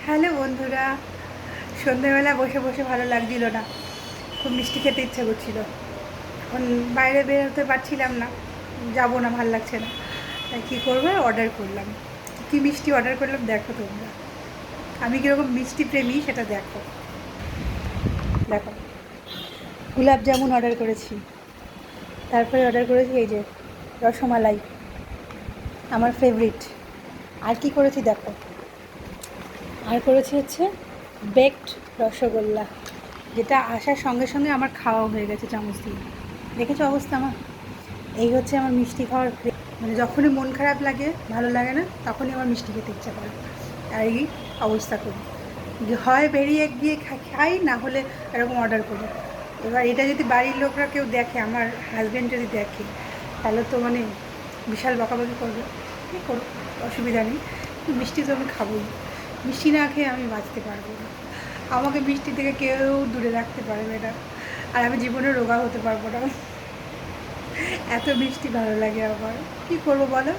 Hello বন্ধুরা, সন্ধ্যেবেলা বসে বসে ভালো লাগছিল না, খুব মিষ্টি খেতে ইচ্ছে করছিল। এখন বাইরে বেরোতে পারছিলাম না, যাবো না, ভালো লাগছে না, তাই কী করবো, অর্ডার করলাম। কী মিষ্টি অর্ডার করলাম দেখো তোমরা, আমি কীরকম মিষ্টি প্রেমী সেটা দেখো। দেখো, গোলাপ জামুন অর্ডার করেছি, তারপরে অর্ডার করেছি এই যে রসমালাই, আমার ফেভারিট। আর কি করেছি দেখো, আর করেছি হচ্ছে বেকড রসগোল্লা, যেটা আসার সঙ্গে সঙ্গে আমার খাওয়া হয়ে গেছে চামচ দিয়ে। দেখেছো অবস্থা আমার? এই হচ্ছে আমার মিষ্টি খাওয়ার মানে যখনই মন খারাপ লাগে, ভালো লাগে না, তখনই আমার মিষ্টি খেতে ইচ্ছা করে। আর এই অবস্থা করি, হয় বেরিয়ে গিয়ে খাই, না হলে এরকম অর্ডার করি। এবার এটা যদি বাড়ির লোকরা কেউ দেখে, আমার হাজব্যান্ড যদি দেখে, তাহলে তো মানে বিশাল বকাবকি করবে। কী করো, অসুবিধা নেই, মিষ্টি তো আমি খাবোই, মিষ্টি না খেয়ে আমি বাঁচতে পারবো না। আমাকে মিষ্টি থেকে কেউ দূরে রাখতে পারবে না, আর আমি জীবনে রোগা হতে পারবো না। এত মিষ্টি ভালো লাগে আমার, কী করবো বলো।